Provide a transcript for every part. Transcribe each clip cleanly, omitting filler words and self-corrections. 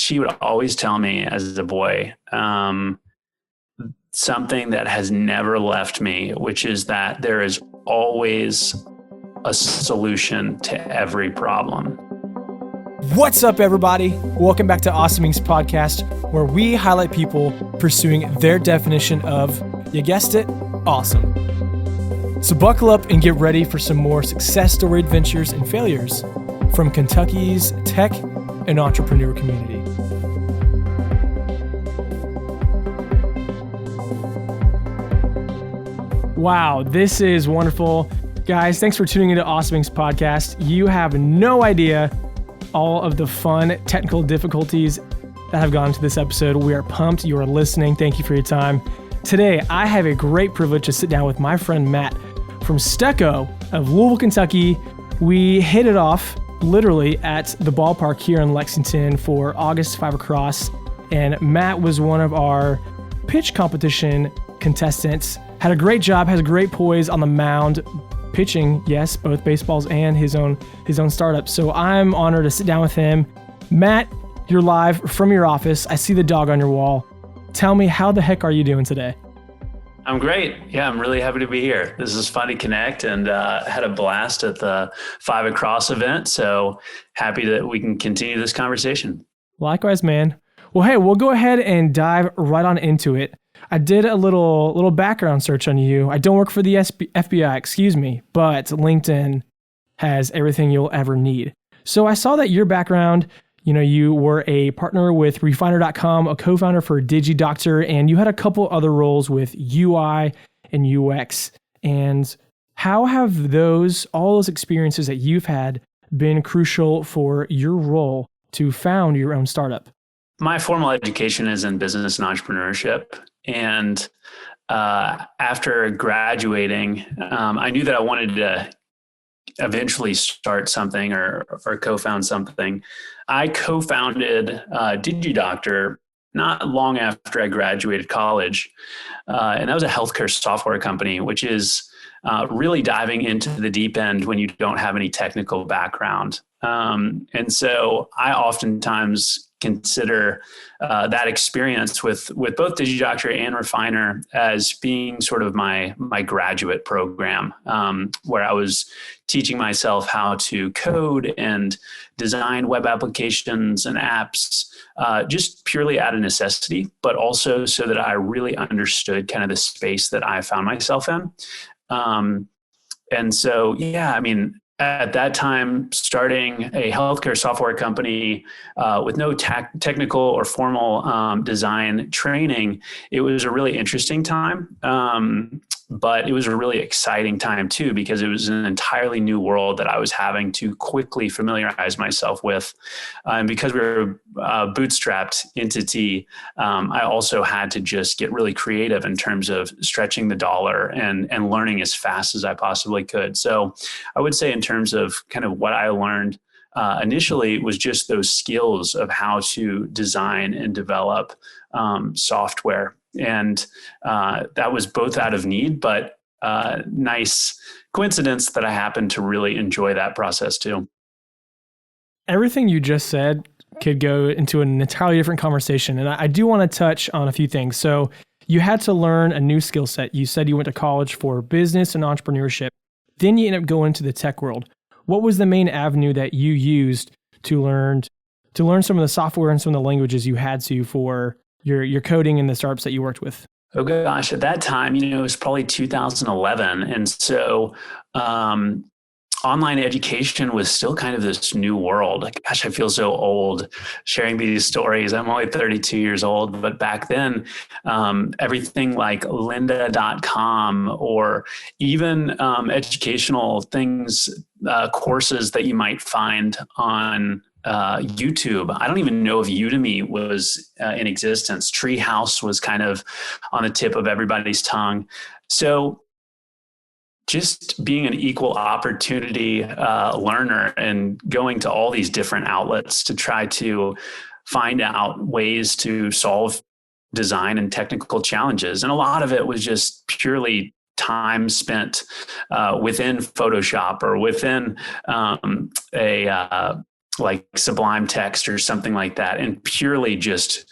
she would always tell me as a boy, something that has never left me, which is that there is always a solution to every problem. What's up, everybody? Welcome back to Awesome Inc.'s podcast, where we highlight people pursuing their definition of, you guessed it, awesome. So buckle up and get ready for some more success story adventures and failures from Kentucky's tech and entrepreneur community. Wow, this is wonderful. Guys, thanks for tuning into Awesome Inc.'s podcast. You have no idea all of the fun technical difficulties that have gone into this episode. We are pumped you are listening. Thank you for your time. Today, I have a great privilege to sit down with my friend Matt from Stucco of Louisville, Kentucky. We hit it off literally at the ballpark here in Lexington for August 5 Across, and Matt was one of our pitch competition contestants. Had a great job, has a great poise on the mound, pitching, yes, both baseballs and his own startup. So I'm honored to sit down with him. Matt, you're live from your office. I see the dog on your wall. Tell me, how the heck are you doing today? I'm great. Yeah, I'm really happy to be here. This is fun to connect, and had a blast at the 5 Across event. So happy that we can continue this conversation. Likewise, man. Well, hey, we'll go ahead and dive right on into it. I did a little background search on you. I don't work for the FBI, but LinkedIn has everything you'll ever need. So I saw that your background, you were a partner with Refiner.com, a co-founder for DigiDoctor, and you had a couple other roles with UI and UX. And how have all those experiences that you've had been crucial for your role to found your own startup? My formal education is in business and entrepreneurship. And after graduating, I knew that I wanted to eventually start something or co-found something. I co-founded DigiDoctor not long after I graduated college. And that was a healthcare software company, which is really diving into the deep end when you don't have any technical background. And so I oftentimes consider that experience with both DigiDoctor and Refiner as being sort of my graduate program, where I was teaching myself how to code and design web applications and apps, just purely out of necessity, but also so that I really understood kind of the space that I found myself in. And so, at that time, starting a healthcare software company with no technical or formal design training, it was a really interesting time. But it was a really exciting time too, because it was an entirely new world that I was having to quickly familiarize myself with. And because we were a bootstrapped entity, I also had to just get really creative in terms of stretching the dollar and learning as fast as I possibly could. So I would say in terms of kind of what I learned initially was just those skills of how to design and develop software. And that was both out of need, but nice coincidence that I happened to really enjoy that process too. Everything you just said could go into an entirely different conversation. And I do want to touch on a few things. So you had to learn a new skill set. You said you went to college for business and entrepreneurship. Then you ended up going to the tech world. What was the main avenue that you used to learn some of the software and some of the languages you had to for your coding and the startups that you worked with? Oh gosh, at that time, it was probably 2011. And so online education was still kind of this new world. Gosh, I feel so old sharing these stories. I'm only 32 years old, but back then, everything like lynda.com or even educational things, courses that you might find on YouTube. I don't even know if Udemy was in existence. Treehouse was kind of on the tip of everybody's tongue. So just being an equal opportunity learner and going to all these different outlets to try to find out ways to solve design and technical challenges. And a lot of it was just purely time spent within Photoshop or within like Sublime Text or something like that, and purely just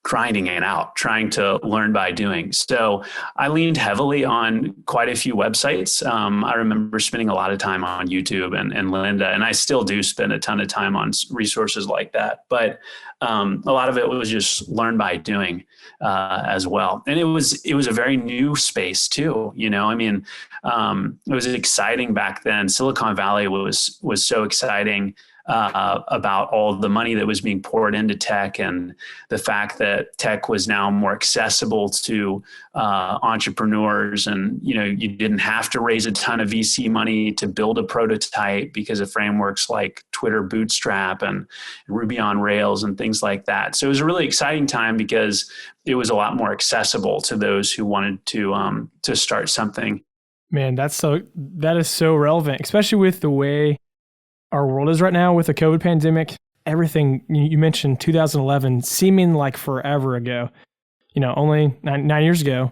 grinding it out, trying to learn by doing. So I leaned heavily on quite a few websites. I remember spending a lot of time on YouTube and Lynda, and I still do spend a ton of time on resources like that. But a lot of it was just learn by doing as well. And it was a very new space too. I mean, it was exciting back then. Silicon Valley was so exciting. About all the money that was being poured into tech, and the fact that tech was now more accessible to entrepreneurs, and you didn't have to raise a ton of VC money to build a prototype because of frameworks like Twitter Bootstrap and Ruby on Rails and things like that. So it was a really exciting time because it was a lot more accessible to those who wanted to start something. Man, that is so relevant, especially with the way our world is right now with the COVID pandemic. Everything you mentioned, 2011, seeming like forever ago. Only 9 years ago,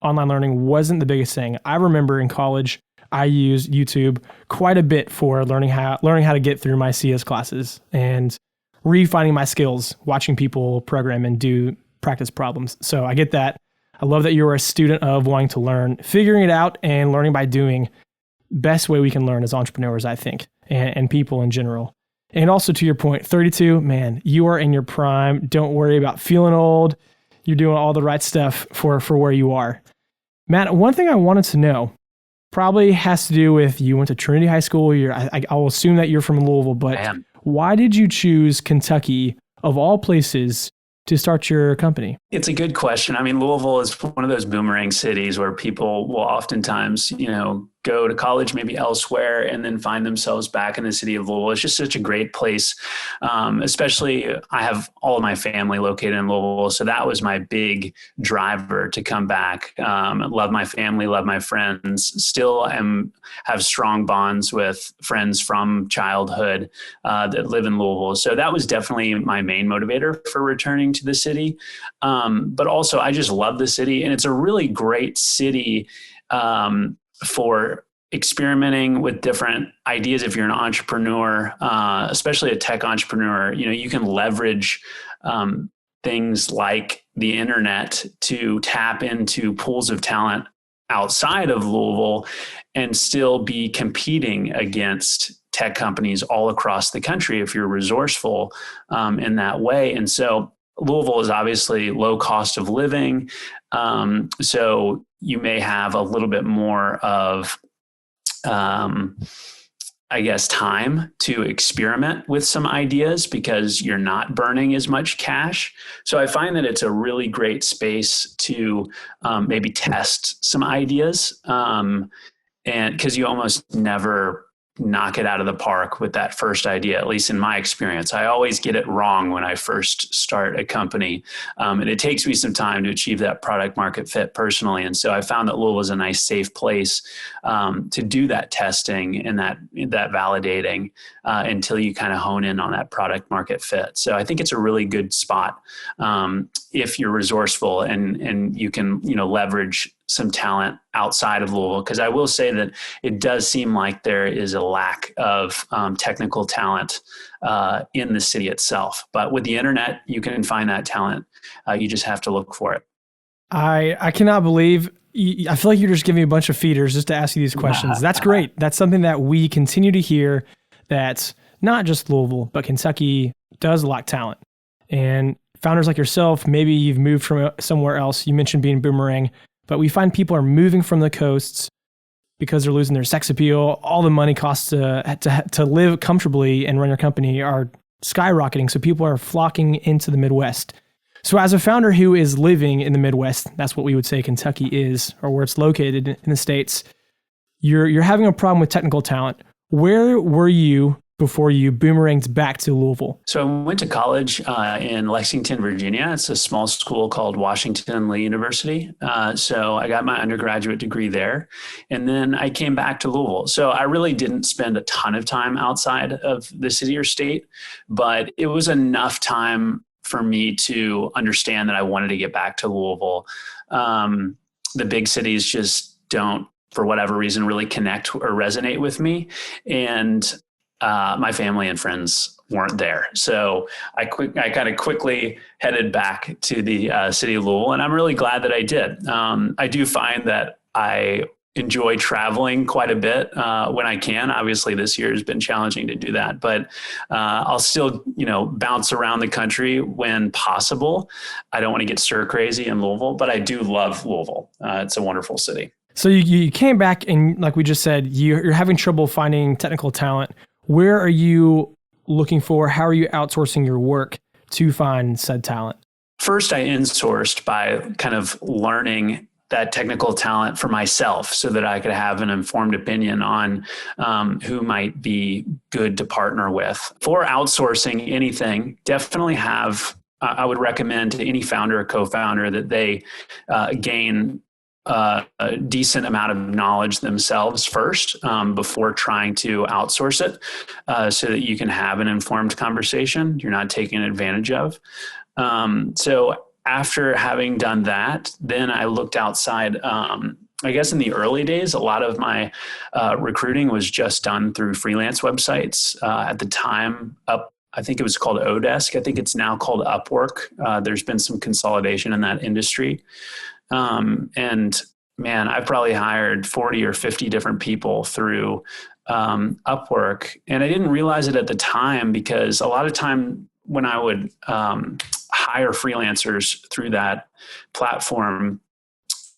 online learning wasn't the biggest thing. I remember in college, I used YouTube quite a bit for learning how to get through my CS classes and refining my skills, watching people program and do practice problems. So I get that. I love that you're a student of wanting to learn, figuring it out, and learning by doing. Best way we can learn as entrepreneurs, I think, and people in general. And also to your point, 32, man, you are in your prime. Don't worry about feeling old. You're doing all the right stuff for where you are. Matt, one thing I wanted to know probably has to do with you went to Trinity High School. I'll assume that you're from Louisville, but why did you choose Kentucky, of all places, to start your company? It's a good question. I mean, Louisville is one of those boomerang cities where people will oftentimes, go to college maybe elsewhere and then find themselves back in the city of Louisville. It's just such a great place. Especially I have all of my family located in Louisville. So that was my big driver to come back. Love my family, love my friends, still have strong bonds with friends from childhood that live in Louisville. So that was definitely my main motivator for returning to the city. But also I just love the city, and it's a really great city for experimenting with different ideas. If you're an entrepreneur, especially a tech entrepreneur, you can leverage things like the internet to tap into pools of talent outside of Louisville and still be competing against tech companies all across the country if you're resourceful in that way. And so Louisville is obviously low cost of living. So you may have a little bit more of, time to experiment with some ideas because you're not burning as much cash. So I find that it's a really great space to maybe test some ideas. And because you almost never knock it out of the park with that first idea, at least in my experience. I always get it wrong when I first start a company. And it takes me some time to achieve that product market fit personally. And so I found that Louisville is a nice, safe place to do that testing and that validating until you kind of hone in on that product market fit. So I think it's a really good spot if you're resourceful and you can, leverage some talent outside of Louisville. Because I will say that it does seem like there is a lack of technical talent in the city itself. But with the internet, you can find that talent. You just have to look for it. I cannot believe, I feel like you're just giving me a bunch of feeders just to ask you these questions. That's great. That's something that we continue to hear, that not just Louisville, but Kentucky does lack talent. And founders like yourself, maybe you've moved from somewhere else. You mentioned being boomerang. But we find people are moving from the coasts because they're losing their sex appeal. All the money costs to live comfortably and run your company are skyrocketing. So people are flocking into the Midwest. So as a founder who is living in the Midwest, that's what we would say Kentucky is, or where it's located in the States, you're having a problem with technical talent. Where were you before you boomeranged back to Louisville? So I went to college in Lexington, Virginia. It's a small school called Washington Lee University. So I got my undergraduate degree there. And then I came back to Louisville. So I really didn't spend a ton of time outside of the city or state, but it was enough time for me to understand that I wanted to get back to Louisville. The big cities just don't, for whatever reason, really connect or resonate with me. And my family and friends weren't there. So I kind of quickly headed back to the city of Louisville, and I'm really glad that I did. I do find that I enjoy traveling quite a bit when I can. Obviously, this year has been challenging to do that, but I'll still, bounce around the country when possible. I don't want to get stir crazy in Louisville, but I do love Louisville. It's a wonderful city. So you came back and, like we just said, you're having trouble finding technical talent. Where are you looking for? How are you outsourcing your work to find said talent? First, I insourced by kind of learning that technical talent for myself so that I could have an informed opinion on who might be good to partner with. For outsourcing anything, definitely I would recommend to any founder or co-founder that they gain a decent amount of knowledge themselves first before trying to outsource it so that you can have an informed conversation you're not taken advantage of. So after having done that, then I looked outside. I guess in the early days, a lot of my recruiting was just done through freelance websites. At the time, I think it was called Odesk. I think it's now called Upwork. There's been some consolidation in that industry. And man, I've probably hired 40 or 50 different people through Upwork. And I didn't realize it at the time because a lot of time when I would hire freelancers through that platform,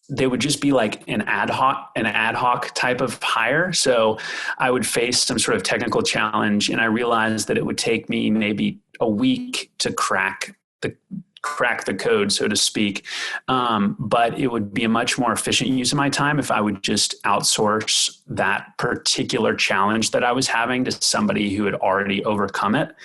they would just be like an ad hoc type of hire. So I would face some sort of technical challenge, and I realized that it would take me maybe a week to crack the code, so to speak. But it would be a much more efficient use of my time if I would just outsource that particular challenge that I was having to somebody who had already overcome it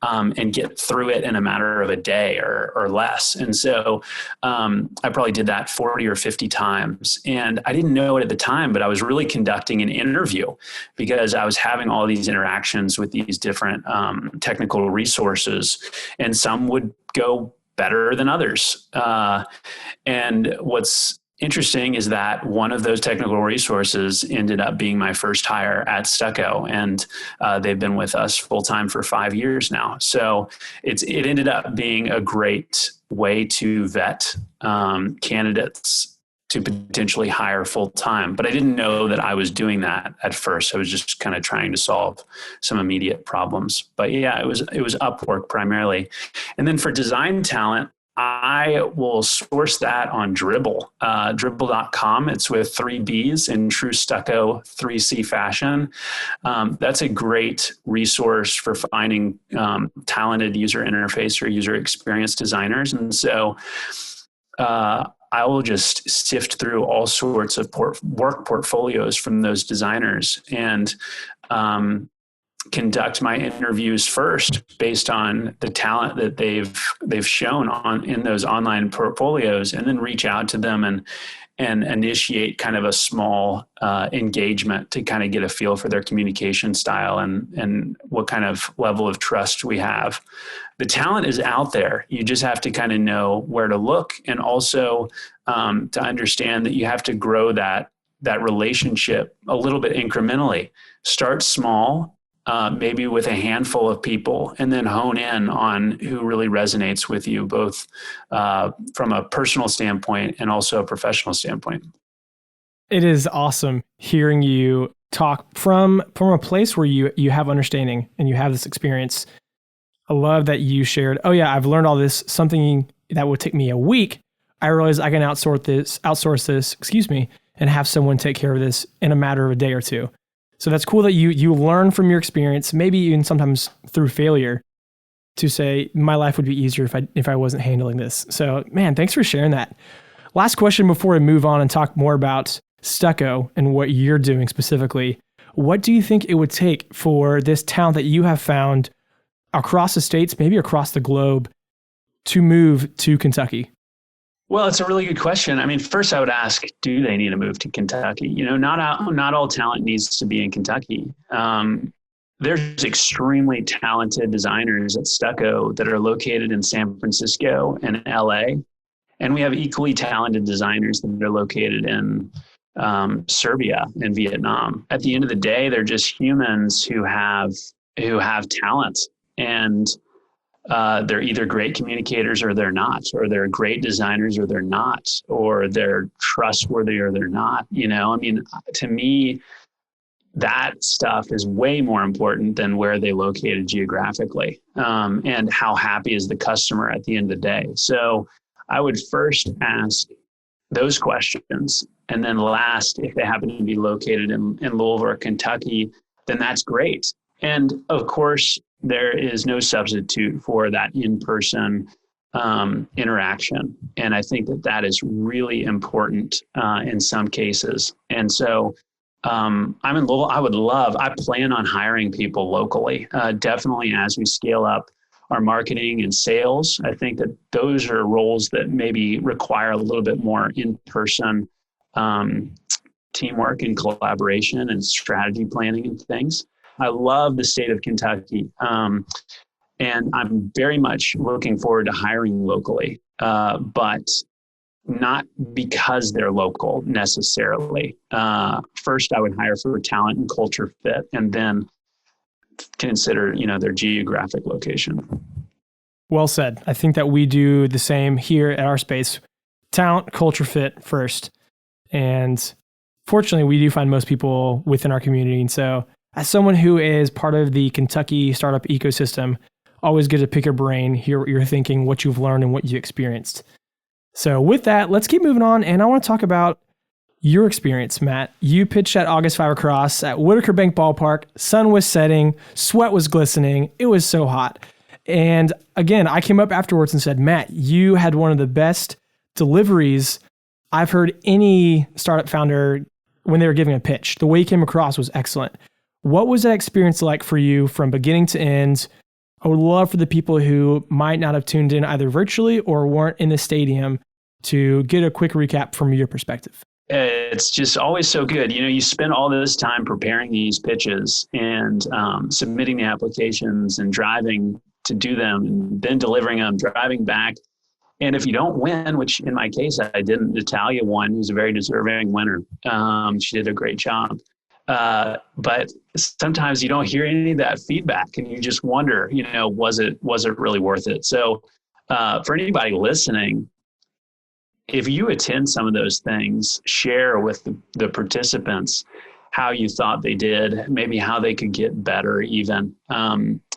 and get through it in a matter of a day or less. And so I probably did that 40 or 50 times. And I didn't know it at the time, but I was really conducting an interview because I was having all these interactions with these different technical resources, and some would go better than others. And what's interesting is that one of those technical resources ended up being my first hire at Stucco, and they've been with us full time for 5 years now. So it ended up being a great way to vet candidates to potentially hire full time. But I didn't know that I was doing that at first. I was just kind of trying to solve some immediate problems. But yeah, it was Upwork primarily. And then for design talent, I will source that on Dribbble, Dribbble.com. It's with 3 Bs in true Stucco 3C fashion. That's a great resource for finding talented user interface or user experience designers. And so I will just sift through all sorts of work portfolios from those designers and conduct my interviews first based on the talent that they've shown in those online portfolios, and then reach out to them and initiate kind of a small engagement to kind of get a feel for their communication style and what kind of level of trust we have. The talent is out there. You just have to kind of know where to look, and also to understand that you have to grow that relationship a little bit incrementally. Start small, maybe with a handful of people, and then hone in on who really resonates with you, both from a personal standpoint and also a professional standpoint. It is awesome hearing you talk from a place where you have understanding and you have this experience. I love that you shared, oh yeah, I've learned all this, something that would take me a week. I realize I can outsource this, and have someone take care of this in a matter of a day or two. So that's cool that you learn from your experience, maybe even sometimes through failure, to say my life would be easier if I wasn't handling this. So man, thanks for sharing that. Last question before we move on and talk more about Stucco and what you're doing specifically. What do you think it would take for this talent that you have found across the states, maybe across the globe, to move to Kentucky? Well, it's a really good question. I mean, first I would ask, do they need to move to Kentucky? Not all talent needs to be in Kentucky. There's extremely talented designers at Stucco that are located in San Francisco and LA. And we have equally talented designers that are located in Serbia and Vietnam. At the end of the day, they're just humans who have who have talent, and they're either great communicators or they're not, or they're great designers or they're not, or they're trustworthy or they're not. I mean, to me, that stuff is way more important than where they located geographically, and how happy is the customer at the end of the day. So I would first ask those questions. And then last, if they happen to be located in Louisville or Kentucky, then that's great. And of course, there is no substitute for that in-person interaction. And I think that is really important in some cases. And so I'm in Louisville. I plan on hiring people locally, definitely as we scale up our marketing and sales. I think that those are roles that maybe require a little bit more in-person teamwork and collaboration and strategy planning and things. I love the state of Kentucky. And I'm very much looking forward to hiring locally, but not because they're local necessarily. First, I would hire for talent and culture fit, and then consider, their geographic location. Well said. I think that we do the same here at our space. Talent, culture fit first. And fortunately, we do find most people within our community. And so as someone who is part of the Kentucky startup ecosystem, always good to pick your brain, hear what you're thinking, what you've learned, and what you experienced. So with that, let's keep moving on. And I want to talk about your experience, Matt. You pitched at August 5 Across at Whitaker Bank Ballpark. Sun was setting, sweat was glistening. It was so hot. And again, I came up afterwards and said, Matt, you had one of the best deliveries I've heard any startup founder when they were giving a pitch. The way you came across was excellent. What was that experience like for you from beginning to end? I would love for the people who might not have tuned in either virtually or weren't in the stadium to get a quick recap from your perspective. It's just always so good. You spend all this time preparing these pitches and submitting the applications and driving to do them and then delivering them, driving back. And if you don't win, which in my case, I didn't, Natalia won, who's a very deserving winner. She did a great job. But sometimes you don't hear any of that feedback and you just wonder, was it really worth it? So for anybody listening, if you attend some of those things, share with the participants how you thought they did, maybe how they could get better even.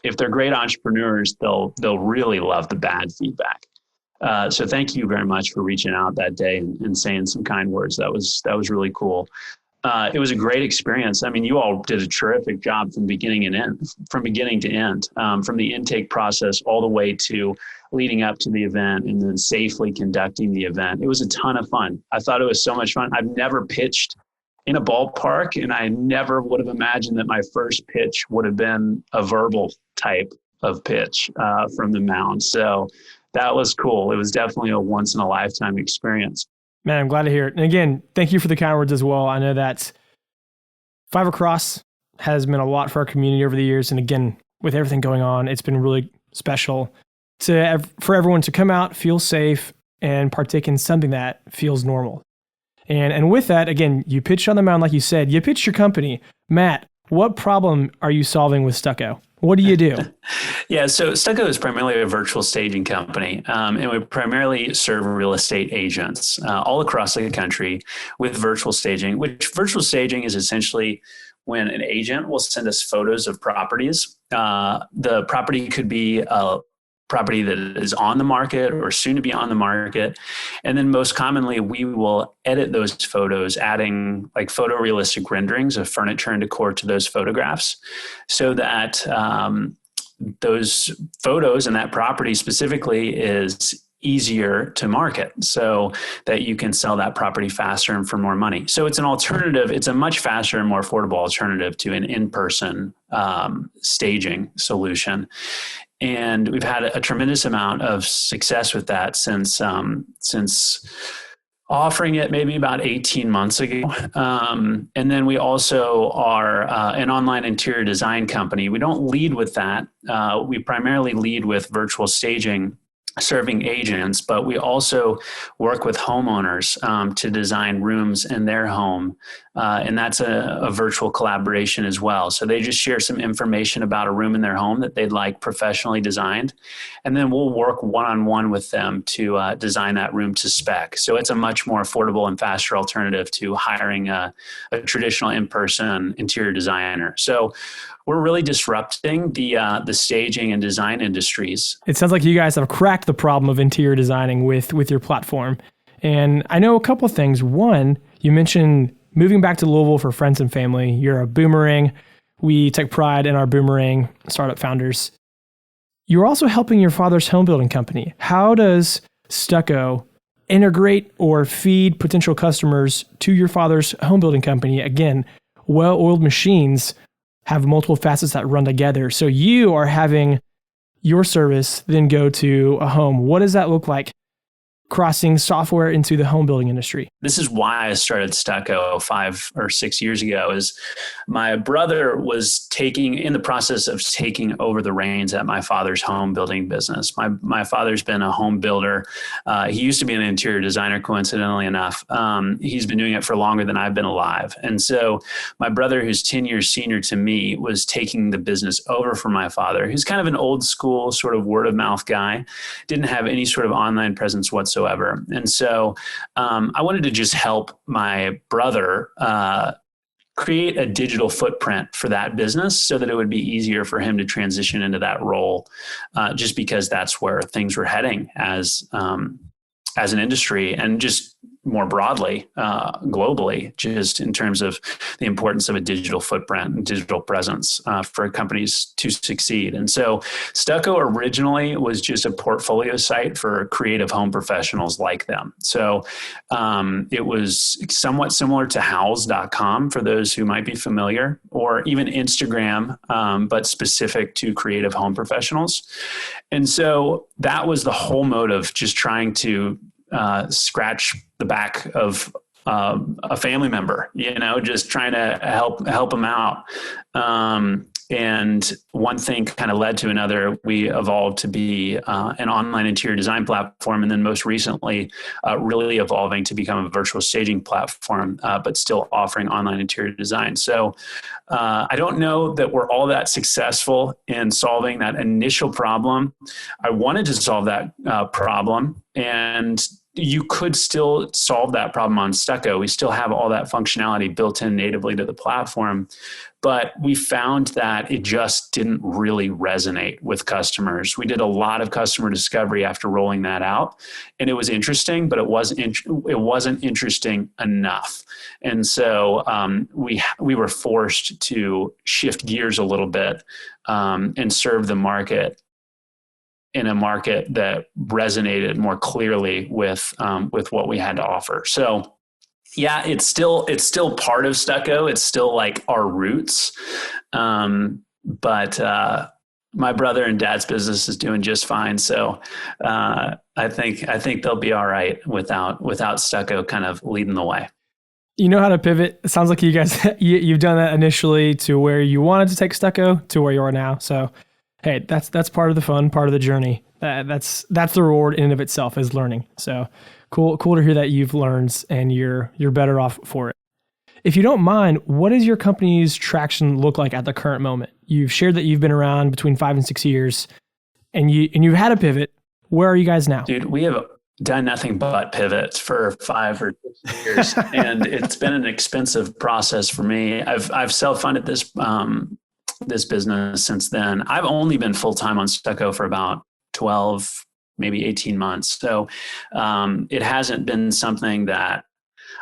If they're great entrepreneurs, they'll really love the bad feedback. So thank you very much for reaching out that day and saying some kind words. That was really cool. It was a great experience. I mean, you all did a terrific job from beginning to end, from the intake process all the way to leading up to the event and then safely conducting the event. It was a ton of fun. I thought it was so much fun. I've never pitched in a ballpark, and I never would have imagined that my first pitch would have been a verbal type of pitch from the mound. So that was cool. It was definitely a once in a lifetime experience. Man, I'm glad to hear it. And again, thank you for the kind words as well. I know that 5 Across has meant a lot for our community over the years. And again, with everything going on, it's been really special for everyone to come out, feel safe, and partake in something that feels normal. And with that, again, you pitched on the mound, like you said, you pitched your company. Matt, what problem are you solving with Stucco? What do you do? Yeah, so Stucco is primarily a virtual staging company, and we primarily serve real estate agents all across the country with virtual staging, which virtual staging is essentially when an agent will send us photos of properties. The property could be a property that is on the market or soon to be on the market. And then most commonly, we will edit those photos, adding like photorealistic renderings of furniture and decor to those photographs so that those photos and that property specifically is easier to market so that you can sell that property faster and for more money. So it's an alternative. It's a much faster and more affordable alternative to an in-person staging solution. And we've had a tremendous amount of success with that since offering it maybe about 18 months ago. And then we also are an online interior design company. We don't lead with that. We primarily lead with virtual staging serving agents, but we also work with homeowners to design rooms in their home. And that's a virtual collaboration as well. So they just share some information about a room in their home that they'd like professionally designed. And then we'll work one-on-one with them to design that room to spec. So it's a much more affordable and faster alternative to hiring a traditional in-person interior designer. So we're really disrupting the staging and design industries. It sounds like you guys have cracked the problem of interior designing with your platform. And I know a couple of things. One, you mentioned moving back to Louisville for friends and family. You're a boomerang. We take pride in our boomerang startup founders. You're also helping your father's home building company. How does Stucco integrate or feed potential customers to your father's home building company? Again, well-oiled machines have multiple facets that run together. So you are having your service then go to a home. What does that look like crossing software into the home building industry? This is why I started Stucco 5 or 6 years ago. Is my brother was in the process of taking over the reins at my father's home building business. My father's been a home builder. He used to be an interior designer, coincidentally enough. He's been doing it for longer than I've been alive. And so my brother, who's 10 years senior to me, was taking the business over from my father, who's kind of an old school sort of word of mouth guy, didn't have any sort of online presence whatsoever. And so I wanted to just help my brother create a digital footprint for that business so that it would be easier for him to transition into that role, just because that's where things were heading as an industry and just more broadly, globally, just in terms of the importance of a digital footprint and digital presence for companies to succeed. And so Stucco originally was just a portfolio site for creative home professionals like them. So it was somewhat similar to house.com for those who might be familiar, or even Instagram, but specific to creative home professionals. And so that was the whole motive, just trying to scratch the back of a family member, just trying to help them out. And one thing kind of led to another. We evolved to be an online interior design platform, and then most recently, really evolving to become a virtual staging platform, but still offering online interior design. So I don't know that we're all that successful in solving that initial problem. I wanted to solve that problem, and you could still solve that problem on Stucco. We still have all that functionality built in natively to the platform, but we found that it just didn't really resonate with customers. We did a lot of customer discovery after rolling that out, and it was interesting, but it wasn't interesting enough. And so we were forced to shift gears a little bit and serve the market in a market that resonated more clearly with what we had to offer. So yeah, it's still part of Stucco. It's still like our roots. But my brother and dad's business is doing just fine. So I think they'll be all right without Stucco kind of leading the way. You know how to pivot. It sounds like you guys, you've done that initially to where you wanted to take Stucco to where you are now. So hey, that's part of the fun, part of the journey. That's the reward in and of itself, is learning. So cool to hear that you've learned and you're better off for it. If you don't mind, what does your company's traction look like at the current moment? You've shared that you've been around between 5 and 6 years, and you've had a pivot. Where are you guys now? Dude, we have done nothing but pivots for 5 or 6 years, and it's been an expensive process for me. I've self-funded this business since then. I've only been full-time on Stucco for about 12, maybe 18 months. So it hasn't been something that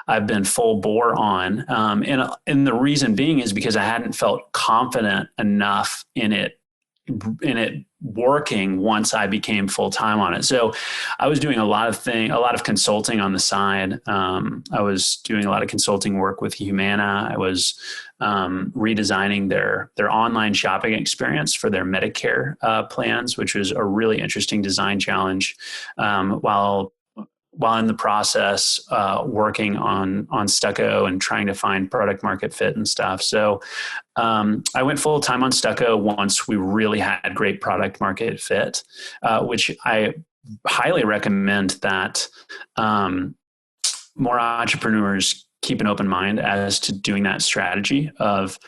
I've been full bore on. And the reason being is because I hadn't felt confident enough in it working once I became full-time on it. So I was doing a lot of consulting on the side. I was doing a lot of consulting work with Humana. I was redesigning their online shopping experience for their Medicare plans, which was a really interesting design challenge, while in the process working on Stucco and trying to find product market fit and stuff. So I went full time on Stucco once we really had great product market fit, which I highly recommend that more entrepreneurs keep an open mind as to doing that strategy of,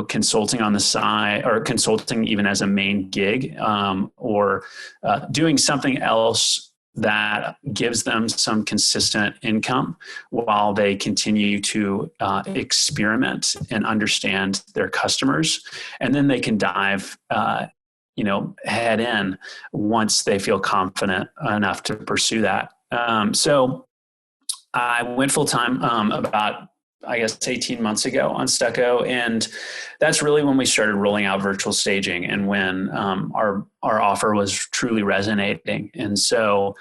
consulting on the side, or consulting even as a main gig, or doing something else that gives them some consistent income while they continue to experiment and understand their customers. And then they can dive, head in once they feel confident enough to pursue that. So I went full time about, 18 months ago on Stucco. And that's really when we started rolling out virtual staging, and when our offer was truly resonating. And so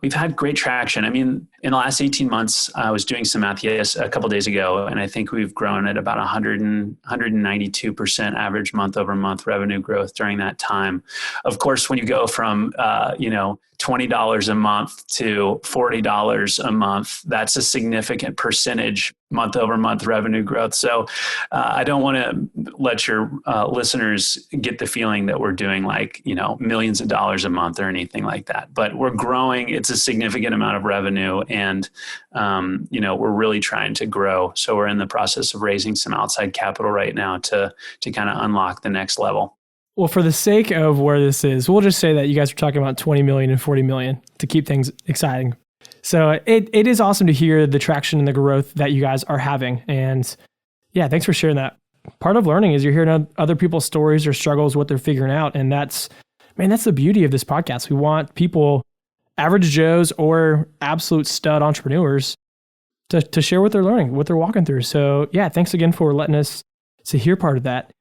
we've had great traction. I mean, in the last 18 months, I was doing some math a couple of days ago, and I think we've grown at about 192% average month over month revenue growth during that time. Of course, when you go from, $20 a month to $40 a month, that's a significant percentage month over month revenue growth. So I don't want to let your listeners get the feeling that we're doing millions of dollars a month or anything like that, but we're growing. It's a significant amount of revenue, and we're really trying to grow. So we're in the process of raising some outside capital right now to kind of unlock the next level. Well, for the sake of where this is, we'll just say that you guys are talking about 20 million and 40 million to keep things exciting. So it is awesome to hear the traction and the growth that you guys are having. And yeah, thanks for sharing that. Part of learning is you're hearing other people's stories or struggles, what they're figuring out. And that's the beauty of this podcast. We want people, average Joes or absolute stud entrepreneurs, to share what they're learning, what they're walking through. So yeah, thanks again for letting us to hear part of that.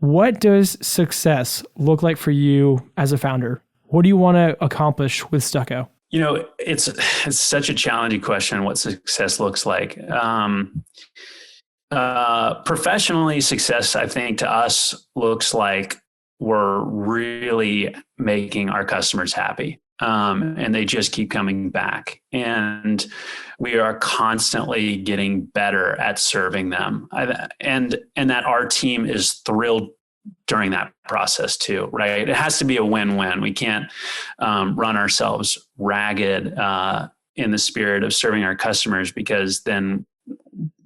What does success look like for you as a founder? What do you want to accomplish with Stucco? It's such a challenging question, what success looks like. Professionally, success, I think, to us looks like we're really making our customers happy. And they just keep coming back. And we are constantly getting better at serving them. And that our team is thrilled during that process too, right? It has to be a win-win. We can't run ourselves ragged in the spirit of serving our customers, because then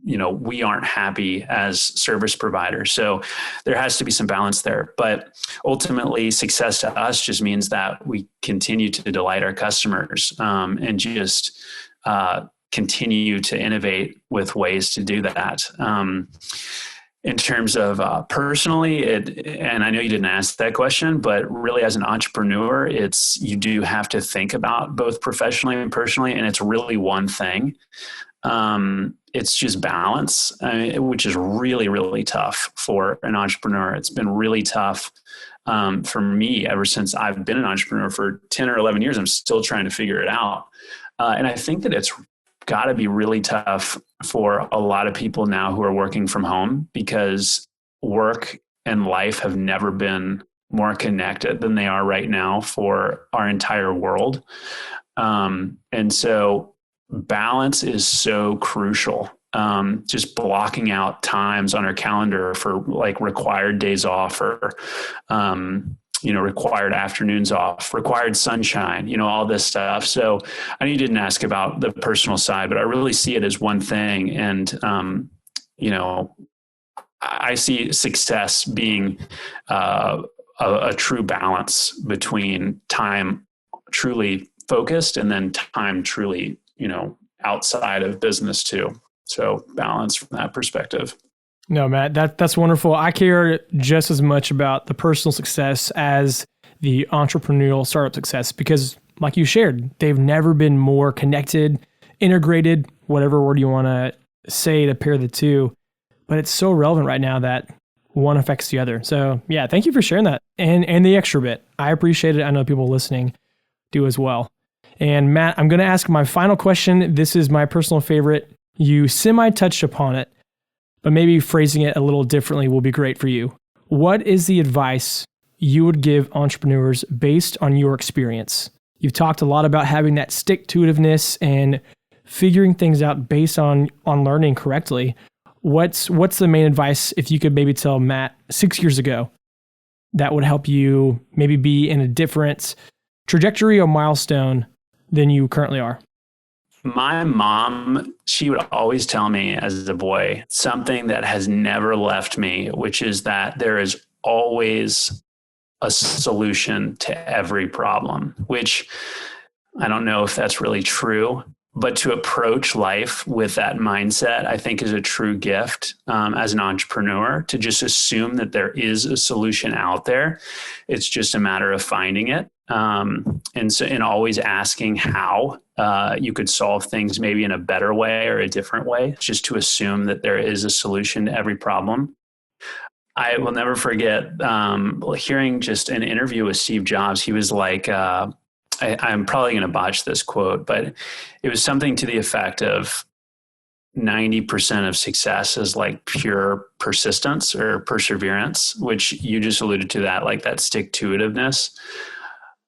we aren't happy as service providers. So there has to be some balance there. But ultimately, success to us just means that we continue to delight our customers, and just continue to innovate with ways to do that. In terms of personally, and I know you didn't ask that question, but really as an entrepreneur, you do have to think about both professionally and personally, and it's really one thing. It's just balance, which is really, really tough for an entrepreneur. It's been really tough for me ever since I've been an entrepreneur for 10 or 11 years. I'm still trying to figure it out. And I think that it's got to be really tough for a lot of people now who are working from home, because work and life have never been more connected than they are right now for our entire world. And so balance is so crucial. Just blocking out times on our calendar for required days off, or, required afternoons off, required sunshine, all this stuff. So I know you didn't ask about the personal side, but I really see it as one thing. And, I see success being a true balance between time truly focused and then time truly, outside of business too. So balance from that perspective. No, Matt, that's wonderful. I care just as much about the personal success as the entrepreneurial startup success, because like you shared, they've never been more connected, integrated, whatever word you want to say to pair the two. But it's so relevant right now that one affects the other. So yeah, thank you for sharing that. And the extra bit. I appreciate it. I know people listening do as well. And Matt, I'm going to ask my final question. This is my personal favorite. You semi-touched upon it, but maybe phrasing it a little differently will be great for you. What is the advice you would give entrepreneurs based on your experience? You've talked a lot about having that stick-to-itiveness and figuring things out based on learning correctly. What's the main advice, if you could maybe tell Matt 6 years ago, that would help you maybe be in a different trajectory or milestone than you currently are? My mom, she would always tell me as a boy something that has never left me, which is that there is always a solution to every problem, which I don't know if that's really true, but to approach life with that mindset, I think is a true gift as an entrepreneur, to just assume that there is a solution out there. It's just a matter of finding it. And always asking how you could solve things maybe in a better way or a different way, just to assume that there is a solution to every problem. I will never forget hearing just an interview with Steve Jobs. He was like, I'm probably going to botch this quote, but it was something to the effect of 90% of success is like pure persistence or perseverance, which you just alluded to, that, like that stick-to-itiveness.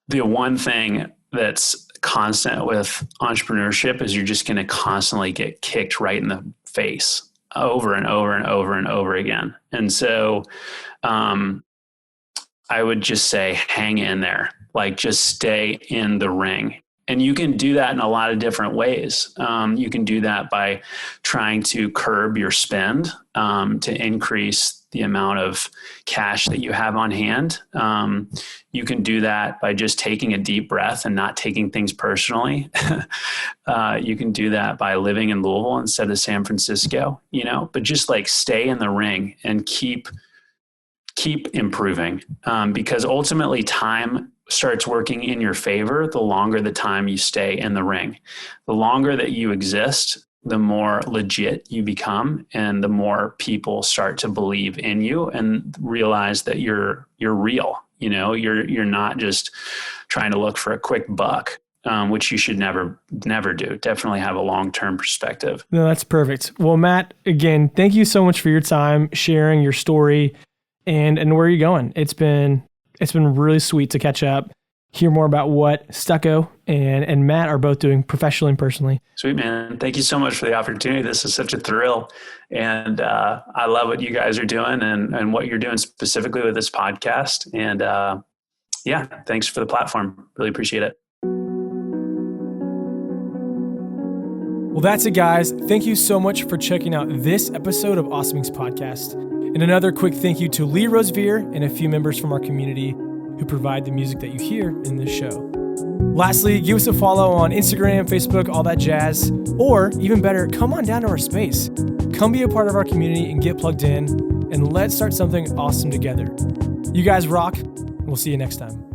The one thing that's constant with entrepreneurship is you're just going to constantly get kicked right in the face over and over and over and over again. And so I would just say, hang in there, like just stay in the ring. And you can do that in a lot of different ways. You can do that by trying to curb your spend to increase the amount of cash that you have on hand. You can do that by just taking a deep breath and not taking things personally. You can do that by living in Louisville instead of San Francisco, but just like stay in the ring and keep improving, because ultimately time starts working in your favor the longer the time you stay in the ring. The longer that you exist, the more legit you become, and the more people start to believe in you and realize that you're real. You're not just trying to look for a quick buck, which you should never do. Definitely have a long-term perspective. No, that's perfect. Well, Matt, again, thank you so much for your time, sharing your story and where you're going. It's been really sweet to catch up, hear more about what Stucco and Matt are both doing professionally and personally. Sweet, man. Thank you so much for the opportunity. This is such a thrill. And I love what you guys are doing and what you're doing specifically with this podcast. And thanks for the platform. Really appreciate it. Well, that's it, guys. Thank you so much for checking out this episode of Awesomings Podcast. And another quick thank you to Lee Rosevere and a few members from our community who provide the music that you hear in this show. Lastly, give us a follow on Instagram, Facebook, all that jazz. Or even better, come on down to our space. Come be a part of our community and get plugged in, and let's start something awesome together. You guys rock. We'll see you next time.